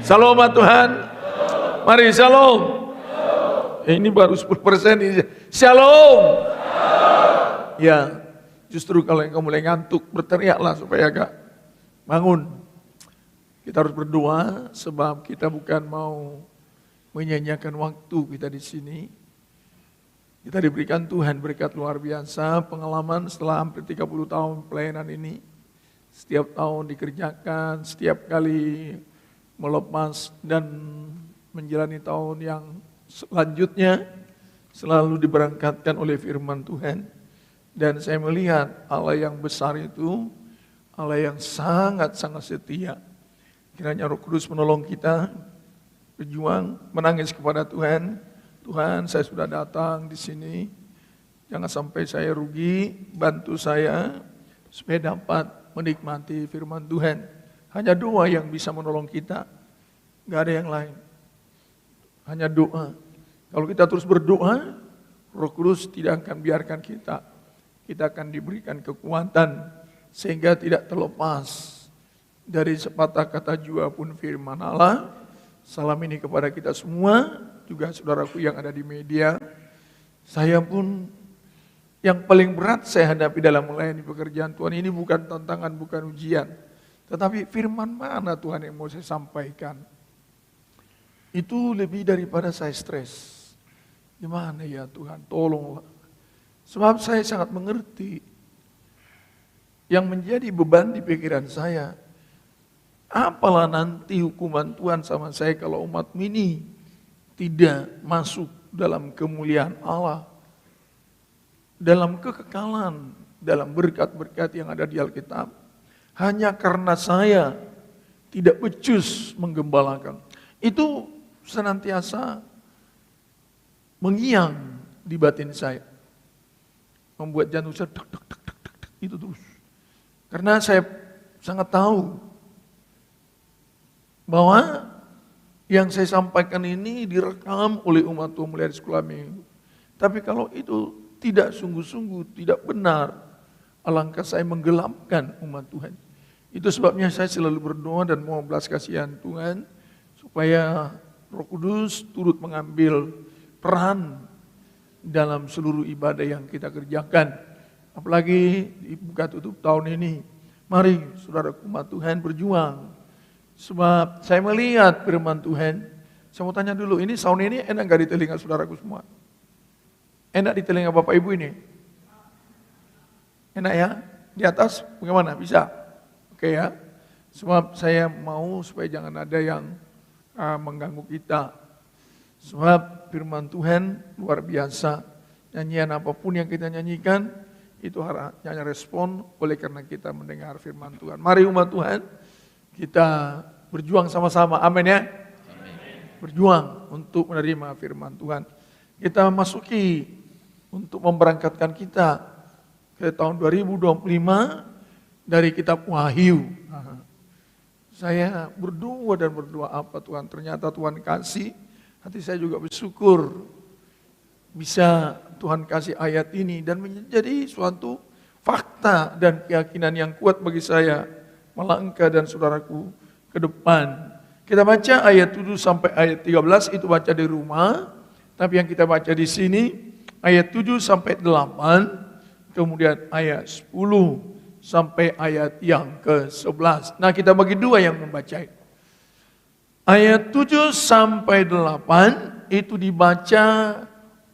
Salam Tuhan. Mari salam. Ini baru 10% ini. Shalom. Ya, justru kalau engkau mulai ngantuk, berteriaklah supaya agak bangun. Kita harus berdoa sebab kita bukan mau menyanyiakan waktu kita di sini. Kita diberikan Tuhan berkat luar biasa, pengalaman setelah hampir 30 tahun pelayanan ini. Setiap tahun dikerjakan, setiap kali melepas dan menjalani tahun yang selanjutnya selalu diberangkatkan oleh firman Tuhan. Dan saya melihat Allah yang besar itu, Allah yang sangat-sangat setia. Kiranya Roh Kudus menolong kita, berjuang, menangis kepada Tuhan. Tuhan, saya sudah datang di sini, jangan sampai saya rugi, bantu saya supaya dapat menikmati firman Tuhan. Hanya doa yang bisa menolong kita, gak ada yang lain. Hanya doa. Kalau kita terus berdoa, Roh Kudus tidak akan biarkan kita. Kita akan diberikan kekuatan sehingga tidak terlepas dari sepatah kata jua pun firman Allah. Salam ini kepada kita semua, juga saudaraku yang ada di media. Saya pun yang paling berat saya hadapi dalam melayani pekerjaan Tuhan ini bukan tantangan, bukan ujian. Tetapi firman mana Tuhan yang mau saya sampaikan. Itu lebih daripada saya stres. Gimana ya Tuhan, tolonglah. Sebab saya sangat mengerti. Yang menjadi beban di pikiran saya, apalah nanti hukuman Tuhan sama saya kalau umat ini tidak masuk dalam kemuliaan Allah, dalam kekekalan, dalam berkat-berkat yang ada di Alkitab, hanya karena saya tidak becus menggembalakan. Itu senantiasa mengiang di batin saya, membuat jantung saya dek, itu terus. Karena saya sangat tahu bahwa yang saya sampaikan ini direkam oleh umat Tuhan mulai dari sekolah minggu. Tapi kalau itu tidak sungguh-sungguh, tidak benar, alangkah saya menggelapkan umat Tuhan. Itu sebabnya saya selalu berdoa dan mohon belas kasihan Tuhan, supaya Roh Kudus turut mengambil peran dalam seluruh ibadah yang kita kerjakan. Apalagi di buka tutup tahun ini. Mari saudara umat Tuhan berjuang. Sebab saya melihat firman Tuhan. Saya mau tanya dulu, ini sound ini enak gak di telinga saudaraku semua? Enak di telinga Bapak Ibu ini? Enak ya? Di atas bagaimana? Bisa? Oke ya? Sebab saya mau supaya jangan ada yang mengganggu kita. Sebab firman Tuhan luar biasa. Nyanyian apapun yang kita nyanyikan, itu hanya respon oleh karena kita mendengar firman Tuhan. Mari umat Tuhan, kita berjuang sama-sama, amin ya. Berjuang untuk menerima firman Tuhan. Kita masuki untuk memberangkatkan kita ke tahun 2025 dari kitab Wahyu. Saya berdoa dan berdoa apa Tuhan, ternyata Tuhan kasih, hati saya juga bersyukur bisa Tuhan kasih ayat ini dan menjadi suatu fakta dan keyakinan yang kuat bagi saya melangkah dan saudaraku ke depan. Kita baca ayat 7 sampai ayat 13, itu baca di rumah. Tapi yang kita baca di sini ayat 7 sampai 8, kemudian ayat 10 sampai ayat yang ke-11. Nah, kita bagi dua yang membaca. Ayat 7 sampai 8 itu dibaca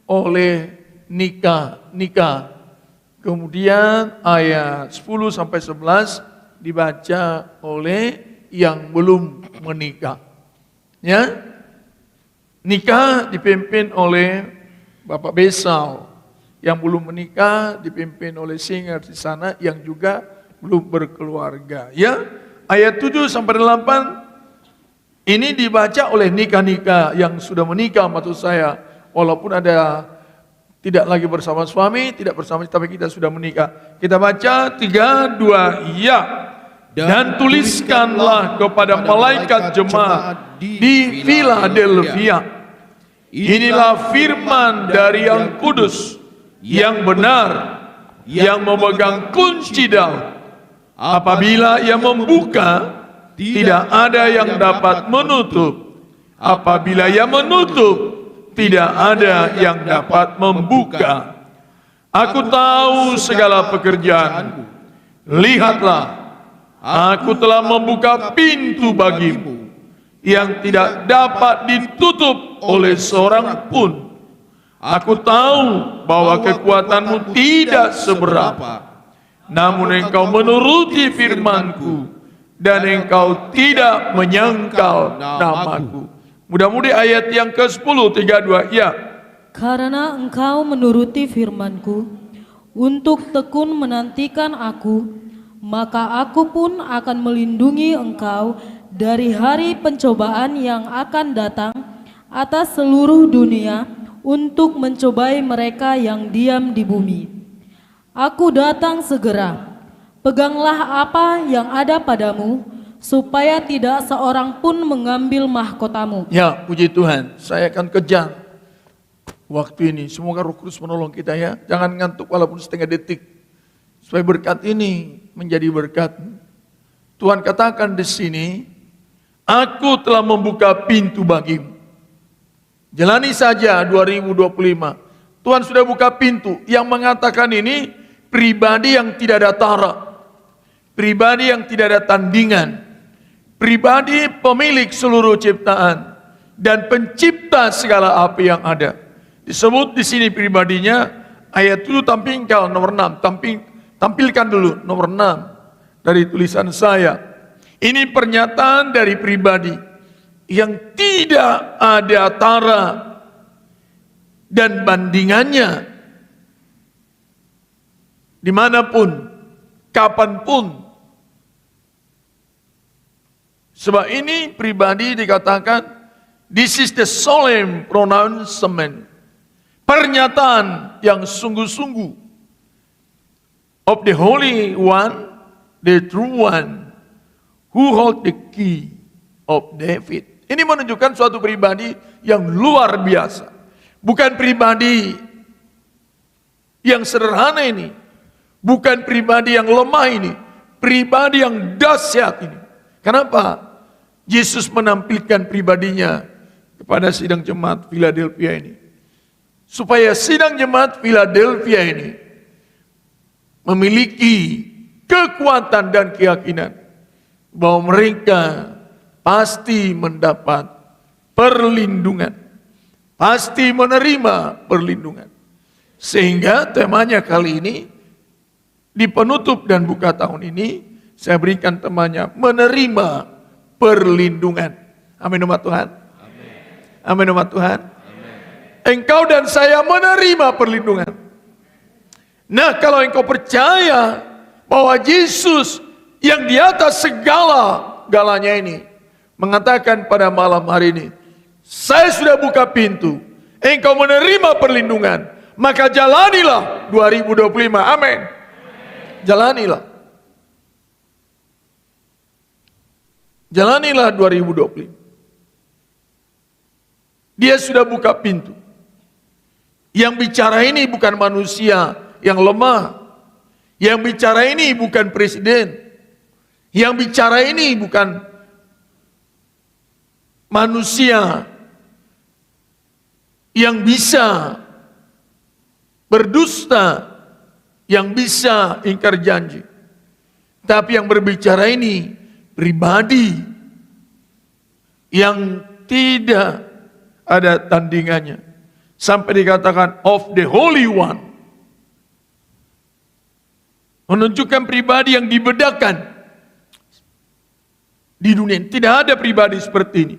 oleh Nika. Kemudian ayat 10 sampai 11 dibaca oleh yang belum menikah. Ya. Nikah dipimpin oleh Bapak Besal. Yang belum menikah dipimpin oleh Singer di sana yang juga belum berkeluarga. Ya. Ayat 7 sampai 8 ini dibaca oleh nikah-nikah yang sudah menikah maksud saya. Walaupun ada tidak lagi bersama suami, tidak bersama, tapi kita sudah menikah. Kita baca 3, 2, ya. Dan tuliskanlah kepada malaikat jemaat di Philadelphia. Inilah firman dari yang kudus, yang benar, yang memegang kunci Daud. Apabila ia membuka, tidak ada yang dapat menutup. Apabila ia menutup, tidak ada yang dapat membuka. Aku tahu segala pekerjaanmu. Lihatlah, aku telah membuka pintu bagimu yang tidak dapat ditutup oleh seorang pun. Aku tahu bahwa kekuatanmu tidak seberapa, namun engkau menuruti firmanku dan engkau tidak menyangkal namaku. Mudah-mudahan ayat yang ke-10, 32, ya. Karena engkau menuruti firmanku, untuk tekun menantikan aku, maka aku pun akan melindungi engkau dari hari pencobaan yang akan datang atas seluruh dunia untuk mencobai mereka yang diam di bumi. Aku datang segera. Peganglah apa yang ada padamu, supaya tidak seorang pun mengambil mahkotamu. Ya, puji Tuhan. Saya akan kejar waktu ini. Semoga Roh Kudus menolong kita ya. Jangan ngantuk walaupun setengah detik. Supaya berkat ini menjadi berkat. Tuhan katakan di sini, aku telah membuka pintu bagimu. Jalani saja 2025. Tuhan sudah buka pintu. Yang mengatakan ini pribadi yang tidak ada tara, pribadi yang tidak ada tandingan, pribadi pemilik seluruh ciptaan dan pencipta segala apa yang ada. Disebut di sini pribadinya, ayat itu tampilkan nomor 6. Tampilkan dulu nomor 6 dari tulisan saya. Ini pernyataan dari pribadi yang tidak ada tara dan bandingannya dimanapun, kapanpun. Sebab ini pribadi dikatakan, this is the solemn pronouncement, pernyataan yang sungguh-sungguh of the Holy One, the true one, who hold the key of David. Ini menunjukkan suatu pribadi yang luar biasa. Bukan pribadi yang sederhana ini. Bukan pribadi yang lemah ini. Pribadi yang dahsyat ini. Kenapa? Yesus menampilkan pribadinya kepada sidang jemaat Philadelphia ini. Supaya sidang jemaat Philadelphia ini memiliki kekuatan dan keyakinan bahwa mereka pasti mendapat perlindungan, pasti menerima perlindungan. Sehingga temanya kali ini, di penutup dan buka tahun ini, saya berikan temanya menerima perlindungan. Amin umat Tuhan. Amin umat Tuhan. Engkau dan saya menerima perlindungan. Nah, kalau engkau percaya bahwa Yesus yang di atas segala-galanya ini mengatakan pada malam hari ini, saya sudah buka pintu, engkau menerima perlindungan, maka jalanilah 2025. Amin. Jalanilah. Jalanilah 2025. Dia sudah buka pintu. Yang bicara ini bukan manusia yang lemah. Yang bicara ini bukan presiden. Yang bicara ini bukan manusia yang bisa berdusta, yang bisa ingkar janji. Tapi yang berbicara ini pribadi yang tidak ada tandingannya. Sampai dikatakan of the Holy One. Menunjukkan pribadi yang dibedakan di dunia. Tidak ada pribadi seperti ini.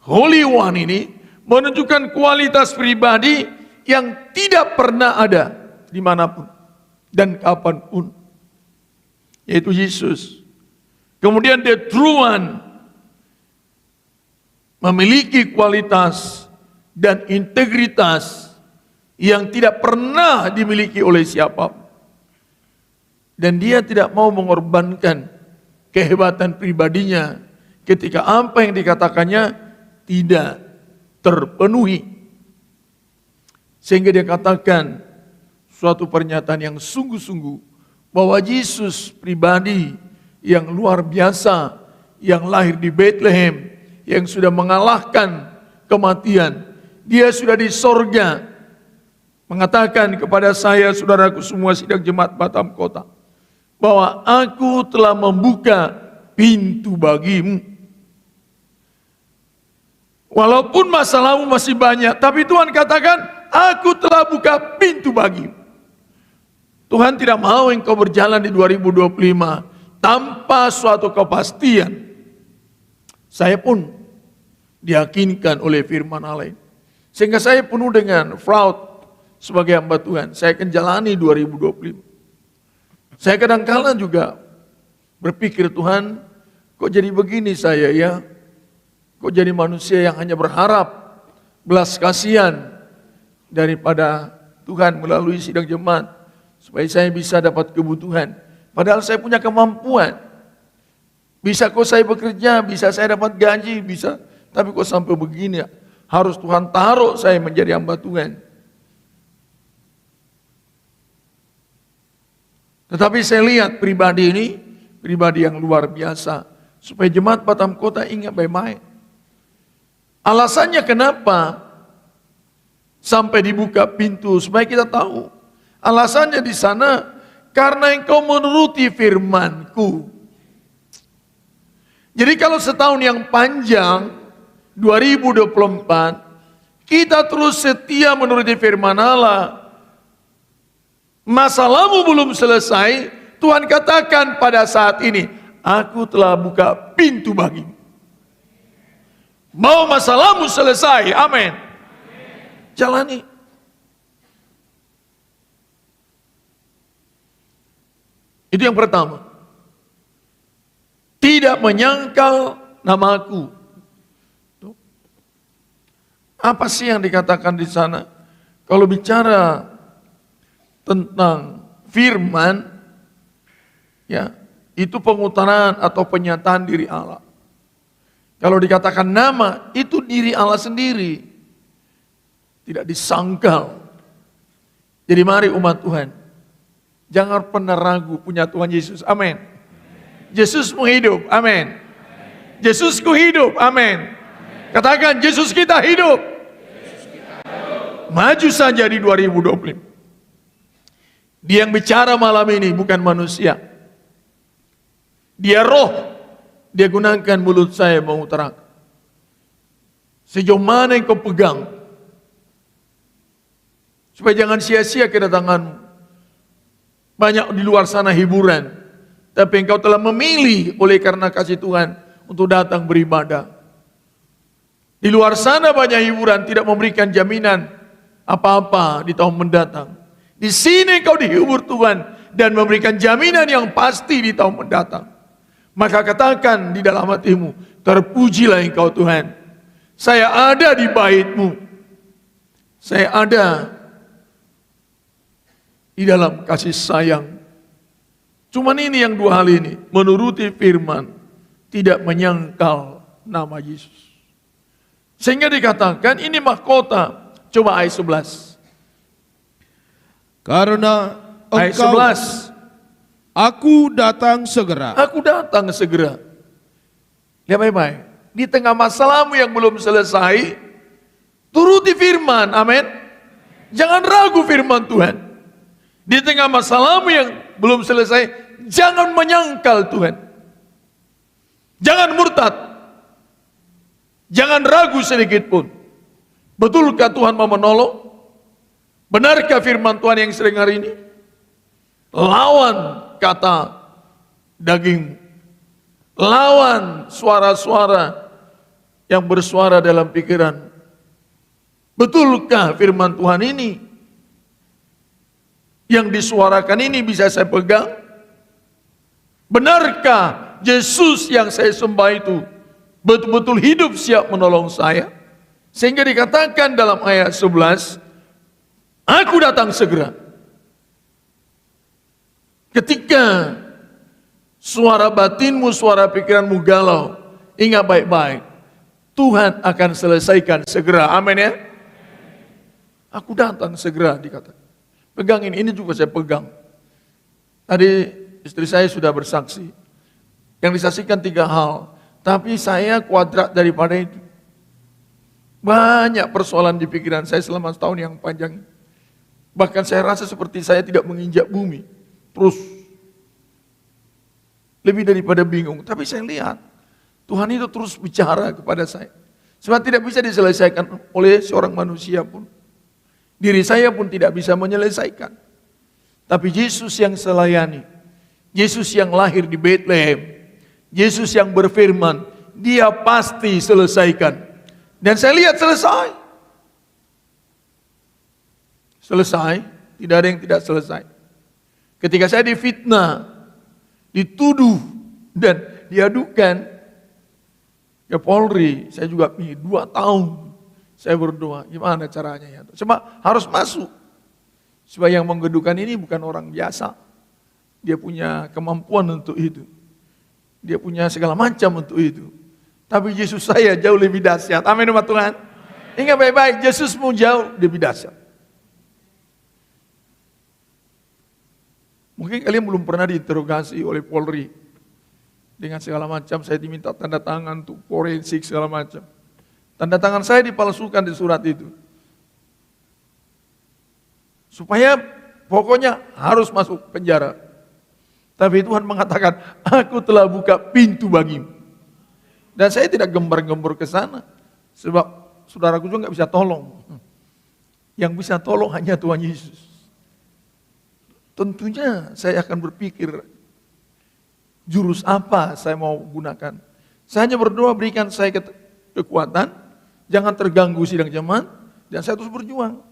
Holy One ini menunjukkan kualitas pribadi yang tidak pernah ada dimanapun dan kapanpun, yaitu Yesus. Kemudian the true one memiliki kualitas dan integritas yang tidak pernah dimiliki oleh siapapun. Dan dia tidak mau mengorbankan kehebatan pribadinya ketika apa yang dikatakannya tidak terpenuhi. Sehingga dia katakan suatu pernyataan yang sungguh-sungguh bahwa Yesus pribadi yang luar biasa, yang lahir di Bethlehem, yang sudah mengalahkan kematian. Dia sudah di sorga, mengatakan kepada saya, saudaraku semua sidang jemaat Batam Kota, bahwa aku telah membuka pintu bagimu. Walaupun masalahmu masih banyak, tapi Tuhan katakan, aku telah buka pintu bagimu. Tuhan tidak mau engkau berjalan di 2025 tanpa suatu kepastian. Saya pun diyakinkan oleh firman Allah. Sehingga saya penuh dengan fraud sebagai hamba Tuhan. Saya akan jalani 2025. Saya kadang-kala juga berpikir, Tuhan, kok jadi begini saya ya? Kok jadi manusia yang hanya berharap belas kasihan daripada Tuhan melalui sidang jemaat supaya saya bisa dapat kebutuhan. Padahal saya punya kemampuan. Bisa kok saya bekerja, bisa saya dapat gaji, bisa. Tapi kok sampai begini ya? Harus Tuhan taruh saya menjadi hamba Tuhan. Tetapi saya lihat pribadi ini, pribadi yang luar biasa. Supaya jemaat Batam Kota ingat baik-baik. Alasannya kenapa sampai dibuka pintu, supaya kita tahu. Alasannya di sana, karena engkau menuruti firman-Ku. Jadi kalau setahun yang panjang, 2024, kita terus setia menuruti firman Allah. Masalahmu belum selesai, Tuhan katakan pada saat ini, aku telah buka pintu bagimu. Mau masalahmu selesai, amin. Jalani. Itu yang pertama. Tidak menyangkal namaku. Apa sih yang dikatakan di sana? Kalau bicara tentang firman, ya, itu pengutaran atau penyataan diri Allah. Kalau dikatakan nama, itu diri Allah sendiri. Tidak disangkal. Jadi mari umat Tuhan, jangan pernah ragu punya Tuhan Yesus, amin. Yesusmu hidup, amin. Yesusku hidup, amin. Katakan, Yesus kita hidup. Maju saja di 2025. Dia yang bicara malam ini bukan manusia. Dia roh. Dia gunakan mulut saya mengutarakan. Sejauh mana yang kau pegang. Supaya jangan sia-sia kedatanganmu. Banyak di luar sana hiburan. Tapi engkau telah memilih oleh karena kasih Tuhan untuk datang beribadah. Di luar sana banyak hiburan tidak memberikan jaminan apa-apa di tahun mendatang. Di sini engkau dihibur Tuhan dan memberikan jaminan yang pasti di tahun mendatang. Maka katakan di dalam hatimu, terpujilah engkau Tuhan. Saya ada di bait-Mu. Saya ada di dalam kasih sayang. Cuman ini yang dua hal ini, menuruti firman, tidak menyangkal nama Yesus. Sehingga dikatakan ini mahkota. Coba ayat 11. Karena Ayat engkau, 11. aku datang segera. Aku datang segera. Lihat baik-baik. Di tengah masalahmu yang belum selesai, turuti firman, amin. Jangan ragu firman Tuhan. Di tengah masalahmu yang belum selesai, jangan menyangkal Tuhan. Jangan murtad. Jangan ragu sedikit pun. Betulkah Tuhan mau menolong? Benarkah firman Tuhan yang sering hari ini? Lawan kata daging. Lawan suara-suara yang bersuara dalam pikiran. Betulkah firman Tuhan ini? Yang disuarakan ini bisa saya pegang? Benarkah Yesus yang saya sembah itu betul-betul hidup siap menolong saya? Sehingga dikatakan dalam ayat 11, aku datang segera. Ketika suara batinmu, suara pikiranmu galau, ingat baik-baik, Tuhan akan selesaikan segera. Amin ya. Aku datang segera dikatakan. Pegang ini juga saya pegang. Tadi istri saya sudah bersaksi. Yang disaksikan 3 hal. Tapi saya kuadrat daripada itu. Banyak persoalan di pikiran saya selama setahun yang panjang. Bahkan saya rasa seperti saya tidak menginjak bumi. Terus lebih daripada bingung. Tapi saya lihat Tuhan itu terus bicara kepada saya. Sebab tidak bisa diselesaikan oleh seorang manusia pun. Diri saya pun tidak bisa menyelesaikan. Tapi Yesus yang selayani, Yesus yang lahir di Bethlehem, Yesus yang berfirman, Dia pasti selesaikan. Dan saya lihat selesai. Selesai, tidak ada yang tidak selesai. Ketika saya difitnah, dituduh, dan diadukan ke Polri, saya juga 2 tahun saya berdoa, gimana caranya ya? Cuma harus masuk. Sebab yang menggedukan ini bukan orang biasa. Dia punya kemampuan untuk itu. Dia punya segala macam untuk itu. Tapi Yesus saya jauh lebih dahsyat. Amin umat Tuhan. Ingat baik-baik, Yesusmu jauh lebih dahsyat. Mungkin kalian belum pernah diinterogasi oleh Polri. Dengan segala macam, saya diminta tanda tangan untuk forensik segala macam. Tanda tangan saya dipalsukan di surat itu. Supaya pokoknya harus masuk penjara. Tapi Tuhan mengatakan, aku telah buka pintu bagimu. Dan saya tidak gembar-gembor ke sana. Sebab saudaraku juga gak bisa tolong. Yang bisa tolong hanya Tuhan Yesus. Tentunya saya akan berpikir, jurus apa saya mau gunakan. Saya hanya berdoa berikan saya kekuatan, jangan terganggu sidang jemaat, dan saya terus berjuang.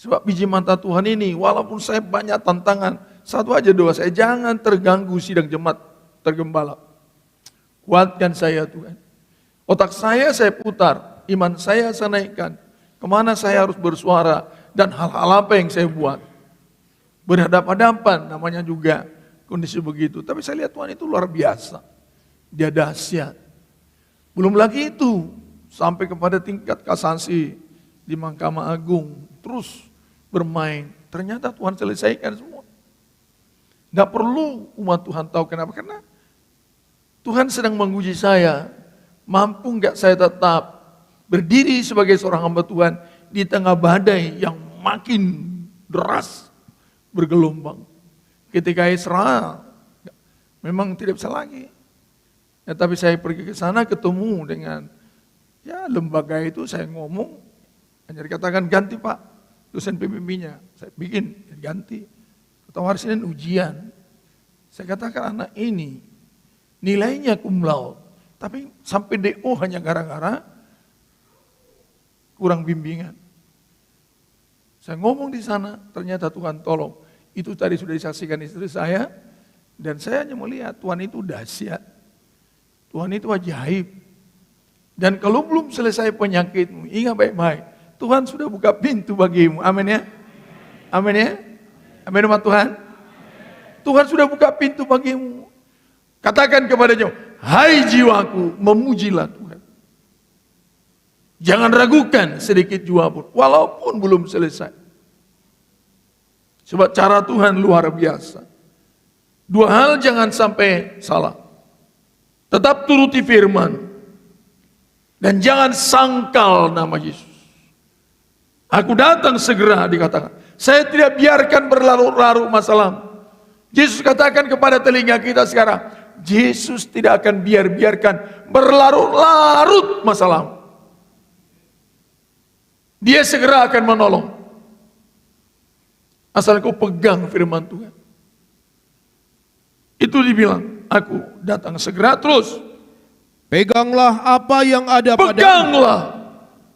Sebab biji mata Tuhan ini, walaupun saya banyak tantangan, satu aja doa saya, jangan terganggu sidang jemaat tergembala. Kuatkan saya Tuhan. Otak saya putar, iman saya naikkan. Kemana saya harus bersuara, dan hal-hal apa yang saya buat. Berhadapan-hadapan, namanya juga kondisi begitu. Tapi saya lihat Tuhan itu luar biasa. Dia dahsyat. Belum lagi itu, sampai kepada tingkat kasasi di Mahkamah Agung. Terus bermain. Ternyata Tuhan selesaikan semua. Gak perlu umat Tuhan tahu kenapa. Karena Tuhan sedang menguji saya. Mampu gak saya tetap berdiri sebagai seorang hamba Tuhan di tengah badai yang makin deras bergelombang. Ketika Israel memang tidak bisa lagi. Ya, tapi saya pergi ke sana ketemu dengan lembaga itu, saya ngomong, hanya dikatakan ganti Pak, dosen PBB-nya. Saya bikin ganti. Atau hari Senin ujian. Saya katakan anak ini nilainya cum laude, tapi sampai DO hanya gara-gara kurang bimbingan. Saya ngomong di sana, ternyata Tuhan tolong. Itu tadi sudah disaksikan istri saya, dan saya hanya melihat Tuhan itu dahsyat. Tuhan itu ajaib. Dan kalau belum selesai penyakitmu, ingat baik-baik, Tuhan sudah buka pintu bagimu. Amin ya? Amin ya? Amin umat Tuhan? Tuhan sudah buka pintu bagimu. Katakan kepadanya, hai jiwaku, memujilah Tuhan. Jangan ragukan sedikit jua pun, walaupun belum selesai. Sebab cara Tuhan luar biasa. 2 hal jangan sampai salah. Tetap turuti firman. Dan jangan sangkal nama Yesus. Aku datang segera dikatakan. Saya tidak biarkan berlarut-larut masalah. Yesus katakan kepada telinga kita sekarang. Yesus tidak akan biarkan berlarut-larut masalah. Dia segera akan menolong. Asal kau pegang firman Tuhan. Itu dibilang, aku datang segera terus. Peganglah apa yang ada padamu. Peganglah.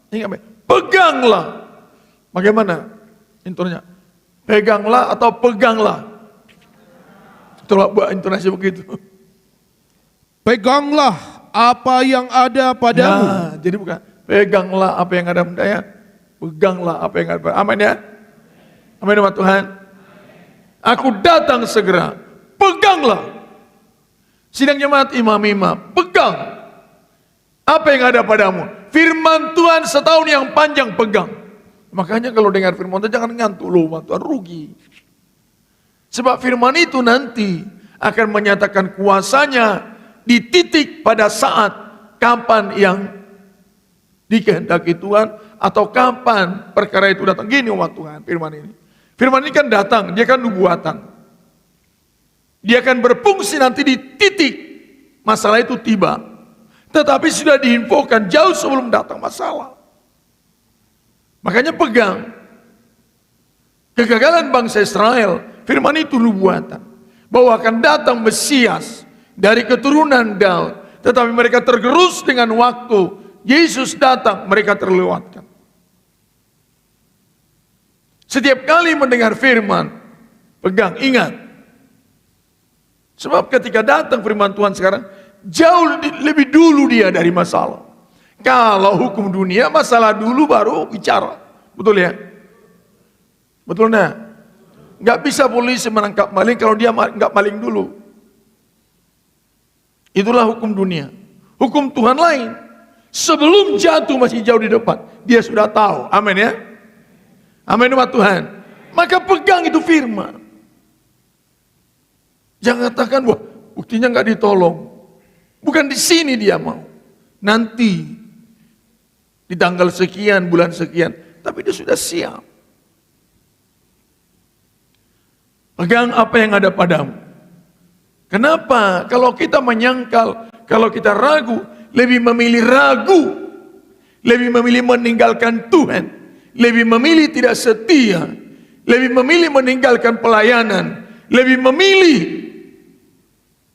Ingat baik, peganglah. Bagaimana intonya? Peganglah atau peganglah? Coba buat intonasi begitu. Peganglah apa yang ada padamu. Nah, jadi bukan peganglah apa yang ada padanya. Peganglah apa yang ada padamu. Amin ya? Amin umat Tuhan. Aku datang segera. Peganglah. Sidang jemaat imam-imam, pegang. Apa yang ada padamu? Firman Tuhan setahun yang panjang pegang. Makanya kalau dengar firman Tuhan jangan ngantuk loh, umat Tuhan rugi. Sebab firman itu nanti akan menyatakan kuasanya di titik pada saat kapan yang dikehendaki Tuhan, atau kapan perkara itu datang. Gini umat Tuhan, firman ini. Firman ini kan datang, dia kan nubuatan. Dia akan berfungsi nanti di titik masalah itu tiba. Tetapi sudah diinfokan jauh sebelum datang masalah. Makanya pegang. Kegagalan bangsa Israel, firman itu nubuatan. Bahwa akan datang Mesias dari keturunan Daud. Tetapi mereka tergerus dengan waktu. Yesus datang, mereka terlewatkan. Setiap kali mendengar firman, pegang, ingat. Sebab ketika datang firman Tuhan sekarang, jauh lebih dulu dia dari masalah. Kalau hukum dunia, masalah dulu baru bicara. Betul ya? Betul enggak? Nggak bisa polisi menangkap maling kalau dia nggak maling dulu. Itulah hukum dunia. Hukum Tuhan lain. Sebelum jatuh masih jauh di depan. Dia sudah tahu. Amin ya? Amin umat Tuhan. Maka pegang itu firman. Jangan katakan, wah buktinya nggak ditolong. Bukan di sini dia mau. Nanti di tanggal sekian, bulan sekian. Tapi dia sudah siap. Pegang apa yang ada padamu. Kenapa? Kalau kita menyangkal, kalau kita ragu, lebih memilih ragu. Lebih memilih meninggalkan Tuhan. Lebih memilih tidak setia. Lebih memilih meninggalkan pelayanan. Lebih memilih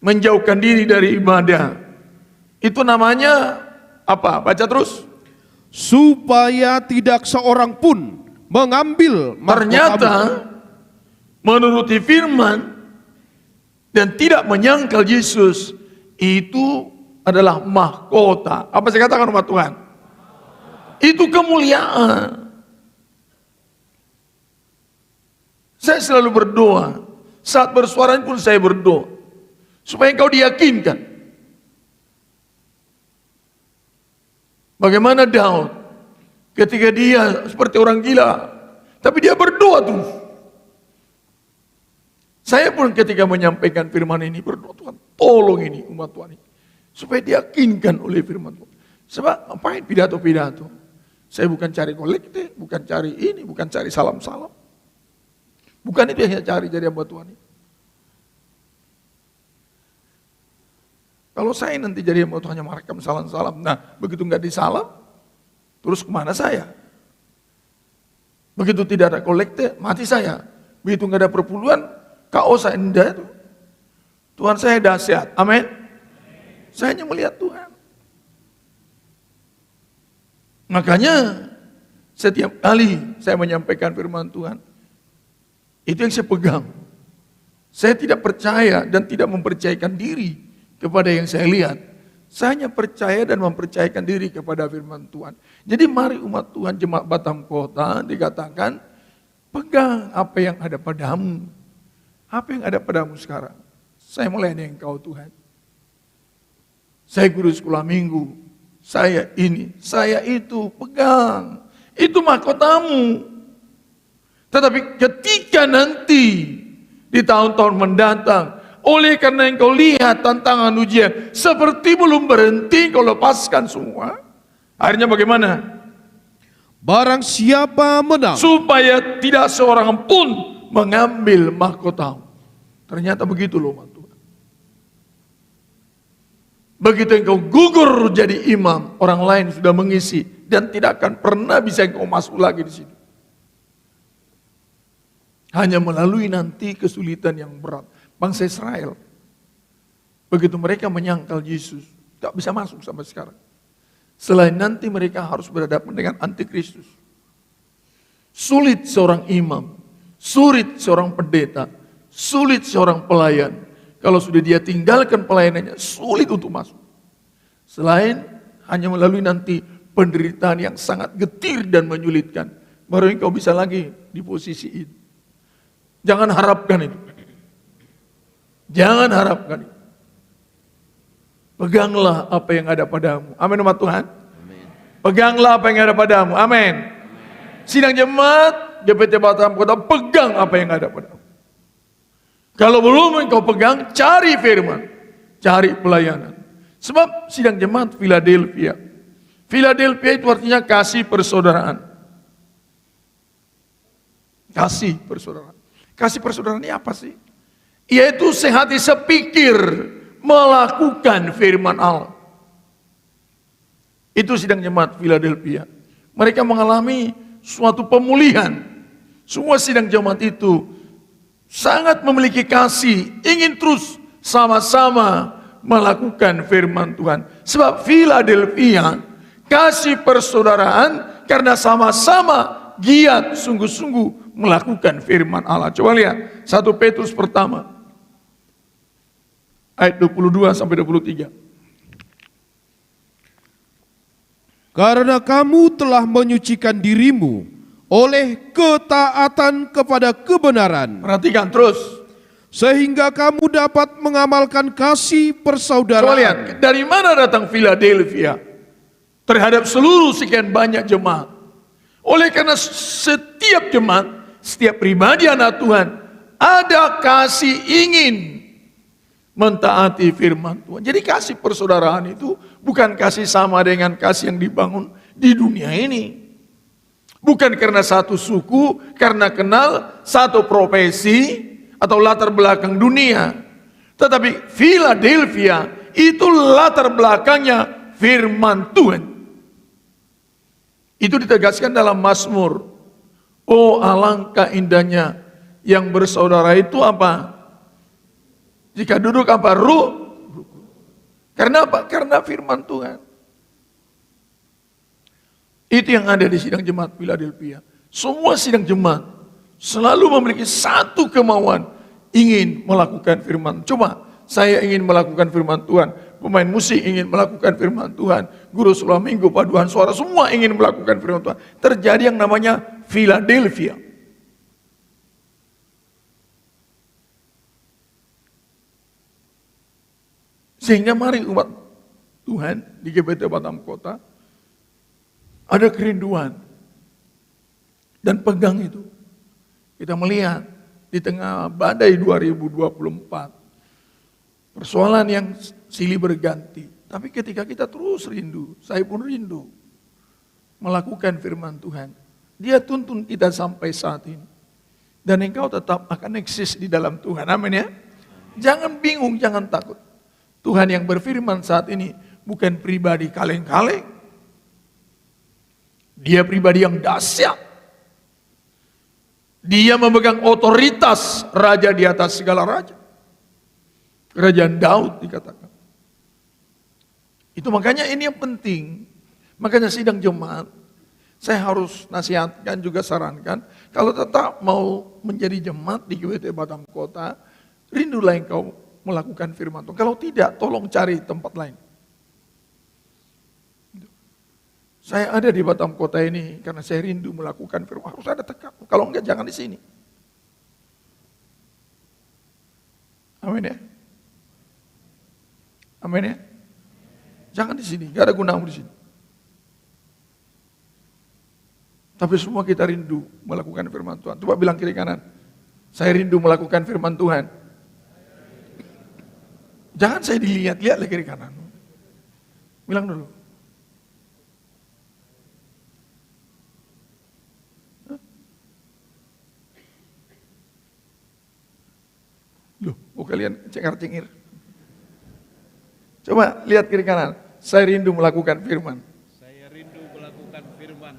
menjauhkan diri dari ibadah. Itu namanya apa? Baca terus. Supaya tidak seorang pun mengambil Ternyata menuruti firman dan tidak menyangkal Yesus itu adalah mahkota. Apa saya katakan umat Tuhan? Itu kemuliaan. Saya selalu berdoa. Saat bersuara pun saya berdoa. Supaya engkau diyakinkan. Bagaimana Daud ketika dia seperti orang gila. Tapi dia berdoa terus. Saya pun ketika menyampaikan firman ini berdoa, Tuhan tolong ini umat Tuhan ini. Supaya diyakinkan oleh firman Tuhan. Sebab ngapain pidato-pidato? Saya bukan cari kolektif, bukan cari ini, bukan cari salam-salam. Bukan itu yang saya cari jadi hamba Tuhan ini. Kalau saya nanti jadi hamba Tuhan hanya merekam salam-salam, nah begitu nggak disalam, terus kemana saya? Begitu tidak ada kolektif, mati saya. Begitu nggak ada perpuluhan, KO saya enggak itu. Tuhan saya dahsyat, amin. Saya hanya melihat Tuhan. Makanya setiap kali saya menyampaikan firman Tuhan, itu yang saya pegang. Saya tidak percaya dan tidak mempercayakan diri kepada yang saya lihat. Saya hanya percaya dan mempercayakan diri kepada firman Tuhan. Jadi mari umat Tuhan jemaat Batam Kota dikatakan, pegang apa yang ada padamu. Apa yang ada padamu sekarang? Saya melayani Engkau Tuhan. Saya guru sekolah minggu. Saya ini, saya itu, pegang. Itu mahkotamu. Tetapi ketika nanti di tahun-tahun mendatang, oleh karena engkau lihat tantangan ujian, seperti belum berhenti kau lepaskan semua. Akhirnya bagaimana? Barang siapa menang, Supaya tidak seorang pun mengambil mahkotamu. Ternyata begitu loh Tuhan. Begitu engkau gugur jadi imam, orang lain sudah mengisi dan tidak akan pernah bisa engkau masuk lagi di situ. Hanya melalui nanti kesulitan yang berat. Bangsa Israel, begitu mereka menyangkal Yesus, tak bisa masuk sampai sekarang. Selain nanti mereka harus berhadapan dengan antikristus. Sulit seorang imam, sulit seorang pendeta, sulit seorang pelayan. Kalau sudah dia tinggalkan pelayanannya, sulit untuk masuk. Selain hanya melalui nanti penderitaan yang sangat getir dan menyulitkan, baru engkau bisa lagi di posisi itu. Jangan harapkan itu. Jangan harapkan itu. Peganglah apa yang ada padamu. Amin umat Tuhan. Amin. Peganglah apa yang ada padamu. Amin. Sidang jemaat GPT Batam Kota, pegang apa yang ada padamu. Kalau belum engkau pegang, cari firman, cari pelayanan. Sebab sidang jemaat Philadelphia. Philadelphia itu artinya kasih persaudaraan. Kasih persaudaraan. Kasih persaudaraan ini apa sih? Yaitu sehati sepikir melakukan firman Allah. Itu sidang jemaat Philadelphia. Mereka mengalami suatu pemulihan. Semua sidang jemaat itu sangat memiliki kasih, ingin terus sama-sama melakukan firman Tuhan. Sebab Philadelphia kasih persaudaraan karena sama-sama giat sungguh-sungguh melakukan firman Allah. Coba lihat 1 Petrus pertama ayat 22 sampai 23. Karena kamu telah menyucikan dirimu oleh ketaatan kepada kebenaran, Perhatikan terus. sehingga kamu dapat mengamalkan kasih Coba persaudaraan. lihat, dari mana datang Philadelphia terhadap seluruh sekian banyak jemaat. Oleh karena setiap jemaat, setiap pribadi anak Tuhan, ada kasih ingin mentaati firman Tuhan. Jadi kasih persaudaraan itu bukan kasih sama dengan kasih yang dibangun di dunia ini. Bukan karena satu suku, karena kenal satu profesi, atau latar belakang dunia. Tetapi Philadelphia itu latar belakangnya firman Tuhan. Itu ditegaskan dalam Mazmur. Oh alangkah indahnya yang bersaudara itu apa? Jika duduk apa? Karena apa? Karena firman Tuhan. Itu yang ada di sidang jemaat Philadelphia. Semua sidang jemaat selalu memiliki satu kemauan, ingin melakukan firman. Coba, saya ingin melakukan firman Tuhan. Pemain musik ingin melakukan firman Tuhan. Guru sekolah minggu, paduan suara, semua ingin melakukan firman Tuhan. Terjadi yang namanya Philadelphia. Sehingga mari umat Tuhan di GBT Batam Kota ada kerinduan dan pegang itu. Kita melihat di tengah badai 2024, persoalan yang silih berganti. Tapi ketika kita terus rindu, saya pun rindu melakukan firman Tuhan. Dia tuntun kita sampai saat ini. Dan engkau tetap akan eksis di dalam Tuhan. Amin ya. Jangan bingung, jangan takut. Tuhan yang berfirman saat ini bukan pribadi kaleng-kaleng. Dia pribadi yang dahsyat. Dia memegang otoritas raja di atas segala raja. Kerajaan Daud dikatakan. Itu makanya ini yang penting. Makanya sidang jemaat, saya harus nasihatkan juga sarankan. Kalau tetap mau menjadi jemaat di GBT Batam Kota, rindulah engkau melakukan firman Tuhan. Kalau tidak, tolong cari tempat lain. Saya ada di Batam Kota ini karena saya rindu melakukan firman. Harus ada tekad. Kalau enggak jangan di sini. Amin ya. Amin ya. Jangan di sini, enggak ada gunamu di sini. Tapi semua kita rindu melakukan firman Tuhan. Coba bilang kiri kanan. Saya rindu melakukan firman Tuhan. Jangan saya dilihat-lihat lagi kiri kanan. Bilang dulu. Loh, kalian cengar-cengir. Coba lihat kiri kanan. Saya rindu melakukan firman. Saya rindu melakukan firman.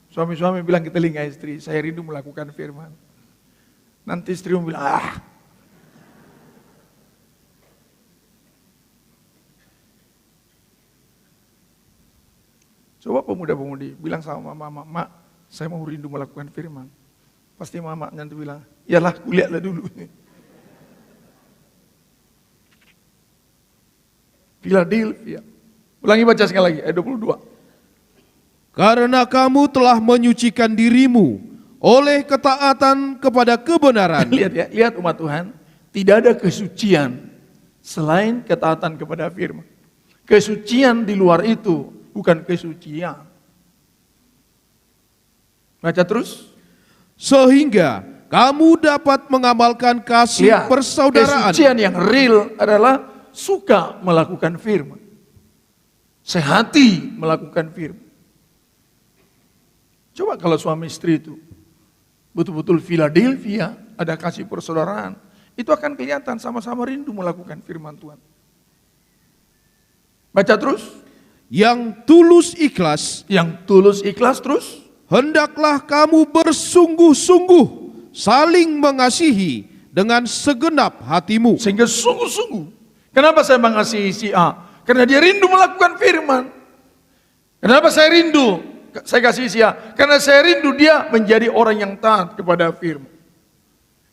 Suami-suami bilang ke telinga istri, saya rindu melakukan firman. Nanti istri bilang, Coba pemuda-pemudi bilang sama mama, mak, saya mau rindu melakukan firman. Pasti mama nanti bilang, iyalah kuliahlah dulu. Philadelphia. Ulangi baca sekali lagi, ayat 22. Karena kamu telah menyucikan dirimu oleh ketaatan kepada kebenaran. Lihat ya, lihat umat Tuhan, tidak ada kesucian selain ketaatan kepada firman. Kesucian di luar itu bukan kesucian. Baca terus. Sehingga kamu dapat mengamalkan kasih Lihat, persaudaraan. kesucian yang real adalah suka melakukan firman. Sehati melakukan firman. Coba kalau suami istri itu betul-betul Philadelphia, ada kasih persaudaraan, itu akan kelihatan sama-sama rindu melakukan firman Tuhan. Baca terus. Yang tulus ikhlas, Yang tulus ikhlas terus. hendaklah kamu bersungguh-sungguh saling mengasihi dengan segenap hatimu. Sehingga sungguh-sungguh. Kenapa saya mengasihi si A? Karena dia rindu melakukan firman. Kenapa saya rindu? Saya kasih si A. Karena saya rindu dia menjadi orang yang taat kepada firman.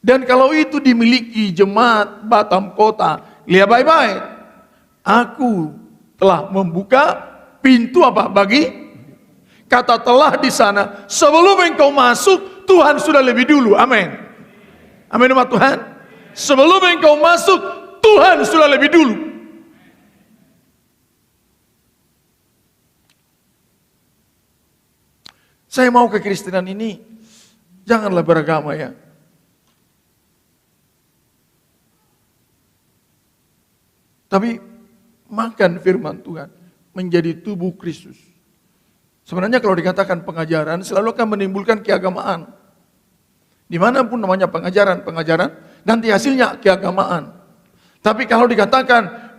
Dan kalau itu dimiliki jemaat Batam Kota, lihat baik-baik. Aku telah membuka pintu apa bagi? Kata telah di sana, sebelum engkau masuk, Tuhan sudah lebih dulu. Amin. Amin umat Tuhan. Sebelum engkau masuk, Tuhan sudah lebih dulu. Saya mau kekristenan ini, janganlah beragama ya. Tapi makan firman Tuhan menjadi tubuh Kristus. Sebenarnya kalau dikatakan pengajaran selalu akan menimbulkan keagamaan. Dimanapun namanya pengajaran, nanti hasilnya keagamaan. Tapi kalau dikatakan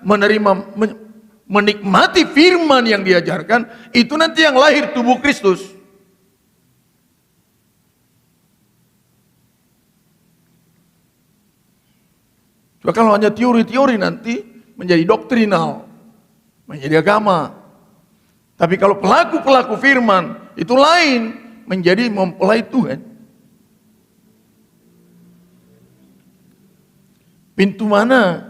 menikmati firman yang diajarkan, itu nanti yang lahir tubuh Kristus. Coba kalau hanya teori-teori nanti menjadi doktrinal, menjadi agama. Tapi kalau pelaku-pelaku firman itu lain, menjadi mempelai Tuhan. Pintu mana?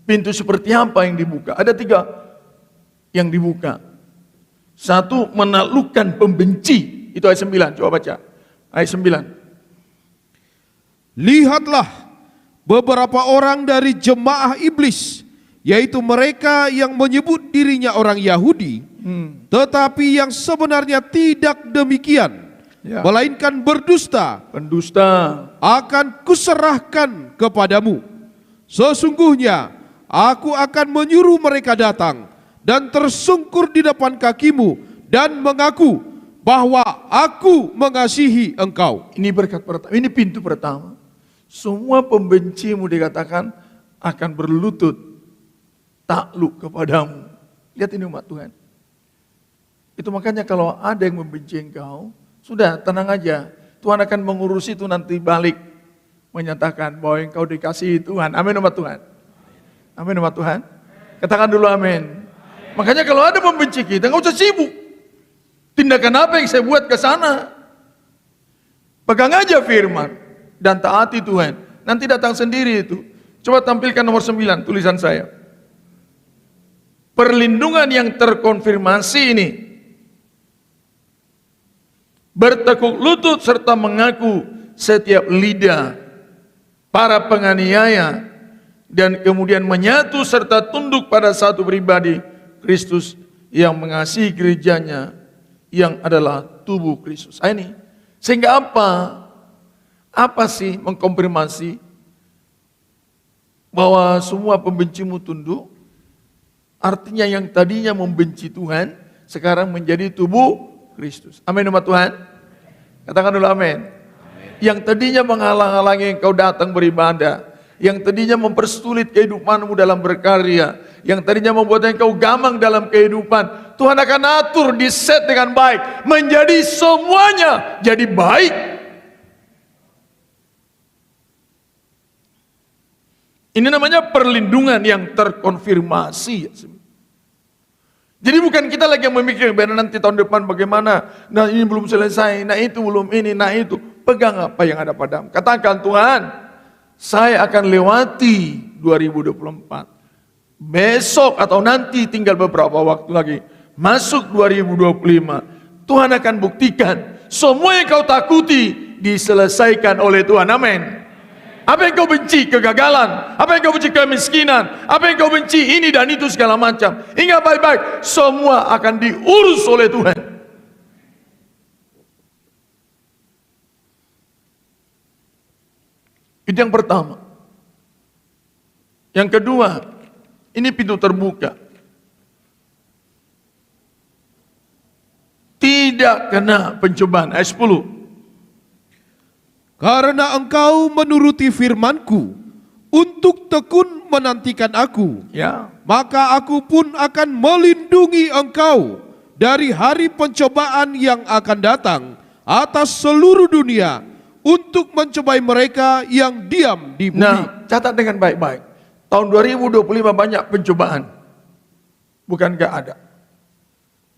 Pintu seperti apa yang dibuka? Ada 3 yang dibuka. 1, menaklukkan pembenci. Itu ayat 9, coba baca. Ayat 9. Lihatlah beberapa orang dari jemaah iblis, yaitu mereka yang menyebut dirinya orang Yahudi, tetapi yang sebenarnya tidak demikian, Ya. melainkan berdusta, Pendusta. akan kuserahkan kepadamu. Sesungguhnya aku akan menyuruh mereka datang dan tersungkur di depan kakimu dan mengaku bahwa aku mengasihi engkau. Ini berkat pertama, ini pintu pertama. Semua pembencimu dikatakan akan berlutut takluk kepadamu. Lihat ini umat Tuhan. Itu makanya kalau ada yang membenci engkau, sudah tenang aja. Tuhan akan mengurus itu nanti balik. Menyatakan bahwa engkau dikasihi Tuhan. Amin umat Tuhan. Amin umat Tuhan. Katakan dulu amin. Makanya kalau ada membenci kita, enggak usah sibuk. Tindakan apa yang saya buat ke sana? Pegang aja firman dan taati Tuhan. Nanti datang sendiri itu. Coba tampilkan nomor 9 tulisan saya. Perlindungan yang terkonfirmasi ini. Bertekuk lutut serta mengaku setiap lidah para penganiaya dan kemudian menyatu serta tunduk pada satu pribadi, Kristus yang mengasihi gerejanya yang adalah tubuh Kristus. Ini sehingga apa? Apa sih mengkonfirmasi bahwa semua pembencimu tunduk? Artinya yang tadinya membenci Tuhan sekarang menjadi tubuh Kristus. Amin umat Tuhan. Katakan dulu amin. Yang tadinya menghalang-halangi engkau datang beribadah, yang tadinya mempersulit kehidupanmu dalam berkarya, yang tadinya membuat engkau gamang dalam kehidupan, Tuhan akan atur, diset dengan baik, menjadi semuanya jadi baik. Ini namanya perlindungan yang terkonfirmasi. Jadi bukan kita lagi yang memikirkan nanti tahun depan bagaimana, nah ini belum selesai, nah itu belum ini, nah itu. Pegang apa yang ada padamu. Katakan, Tuhan, saya akan lewati 2024. Besok atau nanti tinggal beberapa waktu lagi. Masuk 2025. Tuhan akan buktikan semua yang kau takuti diselesaikan oleh Tuhan. Amin. Apa yang kau benci? Kegagalan. Apa yang kau benci? Kemiskinan. Apa yang kau benci? Ini dan itu segala macam. Ingat baik-baik, semua akan diurus oleh Tuhan. Itu yang pertama. Yang kedua, Ini pintu terbuka. Tidak kena pencobaan. Ayat 10. Karena engkau menuruti firman-Ku untuk tekun menantikan Aku, Ya. maka Aku pun akan melindungi engkau dari hari pencobaan yang akan datang atas seluruh dunia untuk mencobai mereka yang diam di bumi. Nah, catat dengan baik-baik. Tahun 2025 banyak pencobaan. Bukan gak ada.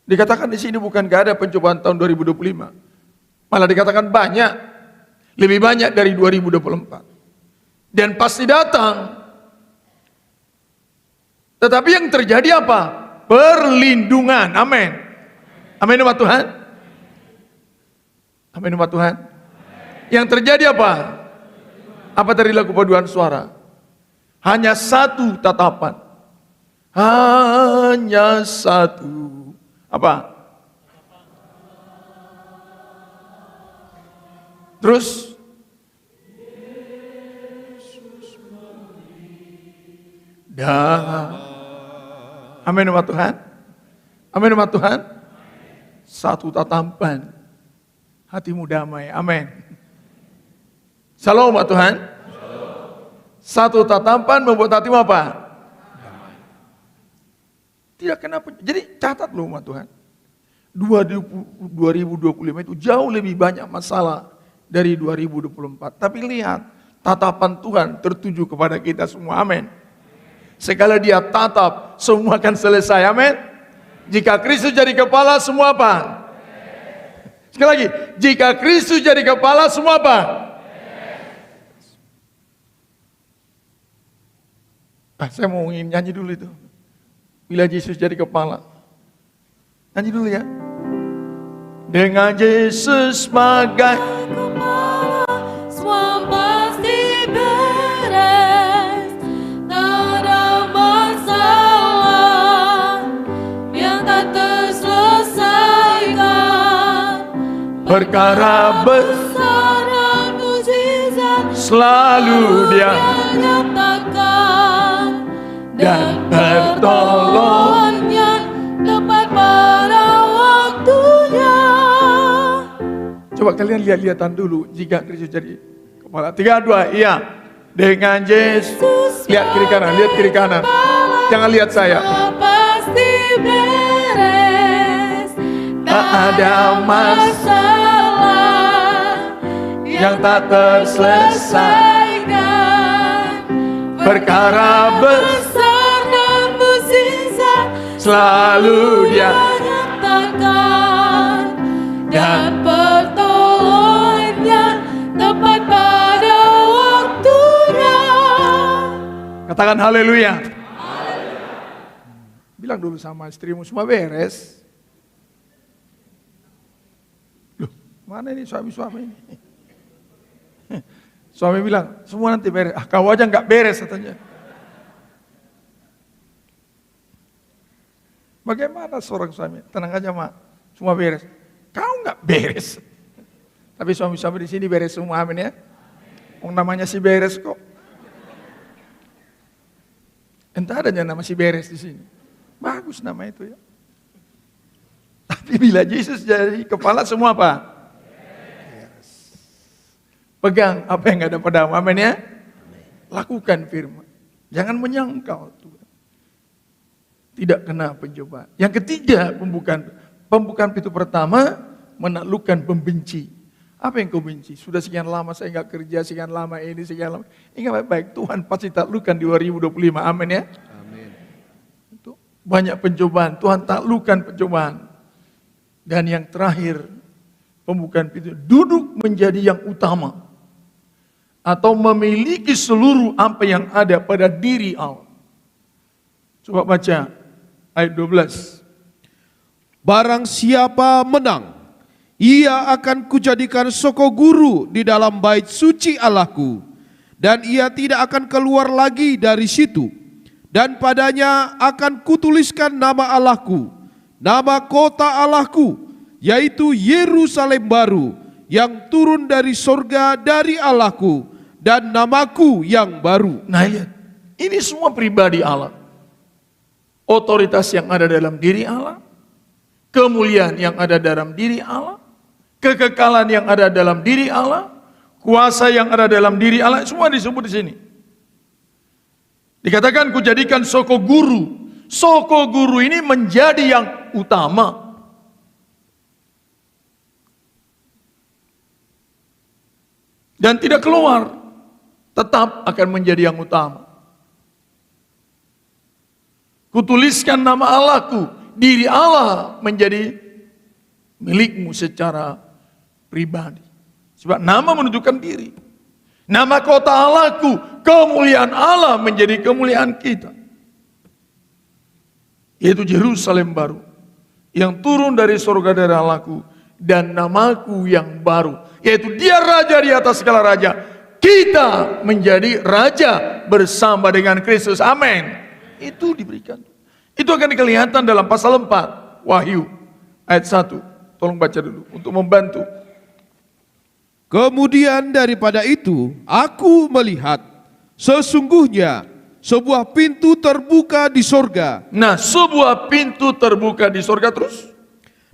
Dikatakan di sini bukan gak ada pencobaan tahun 2025. Malah dikatakan banyak. Lebih banyak dari 2024. Dan pasti datang. Tetapi yang terjadi apa? Perlindungan. Amin. Amin umat Tuhan. Amin umat Tuhan. Yang terjadi apa? Apa tadi lagu paduan suara? Hanya satu tatapan. Hanya satu. Apa? Terus? Dah. Amin umat Tuhan. Amin umat Tuhan. Satu tatapan. Hatimu damai. Amin. Shalom umat Tuhan. Satu tatapan membuat hatimu apa? Tidak kenapa. Jadi catat loh umat Tuhan. 2025 itu jauh lebih banyak masalah dari 2024. Tapi lihat, tatapan Tuhan tertuju kepada kita semua. Amin. Sekali dia tatap, semua akan selesai. Amin. Jika Kristus jadi kepala, semua apa? Sekali lagi, jika Kristus jadi kepala, semua apa? Saya mau nyanyi dulu itu. Bila Yesus jadi kepala. Nyanyi dulu ya. Dengan Yesus sebagai kepala, semua pasti beres. Tak ada masalah yang tak terselesaikan. perkara Besar dan mujizat selalu dia nyatakan, dan pertolongan tepat pada waktunya. Coba kalian lihat-lihatan dulu jika Kristus jadi kepala. 3, 2, iya. Dengan Yesus. Lihat kiri kanan, lihat kiri kanan. Jangan lihat saya. Pasti beres. Tak ada masalah yang tak terselesaikan. Perkara besar dan mujizat selalu dia nyatakan, dan pertolongannya tepat pada waktunya. Katakan haleluya. Bilang dulu sama istrimu, semua beres. Loh, mana ini suami-suami ini? Suami bilang, semua nanti beres. Ah, kau aja nggak beres katanya. Bagaimana seorang suami? Tenang aja mak, semua beres. Kau nggak beres. Tapi suami-suami di sini beres semua, amin ya. Namanya si beres kok. Entah adanya nama si beres di sini. Bagus nama itu ya. Tapi bila Yesus jadi kepala semua apa? Yes. Pegang apa yang ada padamu, amin ya. Lakukan firman. Jangan menyangkal Tuhan. Tidak kena pencobaan. Yang ketiga, pembukaan pintu pertama, menaklukkan pembenci. Apa yang kau benci? Sudah sekian lama saya nggak kerja, sekian lama ini, sekian lama. Ingat baik-baik, Tuhan pasti taklukkan di 2025. Amin ya. Amin. Itu banyak pencobaan, Tuhan taklukkan pencobaan. Dan yang terakhir, pembukaan pintu, duduk menjadi yang utama. Atau memiliki seluruh apa yang ada pada diri Allah. Coba baca ayat 12. Barang siapa menang, ia akan kujadikan soko guru di dalam bait suci Allahku, dan ia tidak akan keluar lagi dari situ. Dan padanya akan kutuliskan nama Allahku, nama kota Allahku, yaitu Yerusalem baru, yang turun dari sorga dari Allahku, dan namaku yang baru. Nah lihat, ini semua pribadi Allah. otoritas yang ada dalam diri Allah, kemuliaan yang ada dalam diri Allah, kekekalan yang ada dalam diri Allah, kuasa yang ada dalam diri Allah, semua disebut di sini. Dikatakan kujadikan soko guru. Soko guru ini menjadi yang utama. Dan tidak keluar, tetap akan menjadi yang utama. Kutuliskan nama Allahku, diri Allah menjadi milikmu secara pribadi. Sebab nama menunjukkan diri. Nama kota Allahku, kemuliaan Allah menjadi kemuliaan kita. Yaitu Yerusalem baru, yang turun dari surga dari Allahku, dan namaku yang baru, yaitu Dia raja di atas segala raja. Kita menjadi raja bersama dengan Kristus. Amin. Itu diberikan. Itu akan kelihatan dalam pasal 4 Wahyu ayat 1. Tolong baca dulu untuk membantu. Kemudian daripada itu, aku melihat sesungguhnya sebuah pintu terbuka di sorga. Nah, sebuah pintu terbuka di sorga terus.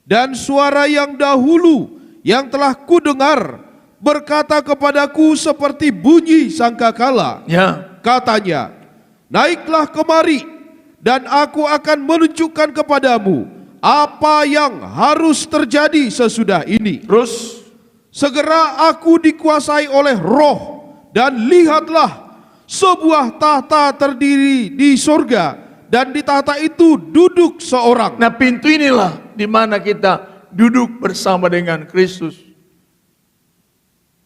Dan suara yang dahulu yang telah kudengar berkata kepadaku seperti bunyi sangkakala. Ya. Katanya, naiklah kemari dan aku akan menunjukkan kepadamu apa yang harus terjadi sesudah ini. Terus, segera aku dikuasai oleh Roh, dan lihatlah sebuah tahta terdiri di sorga, dan di tahta itu duduk seorang. nah pintu inilah di mana kita duduk bersama dengan Kristus.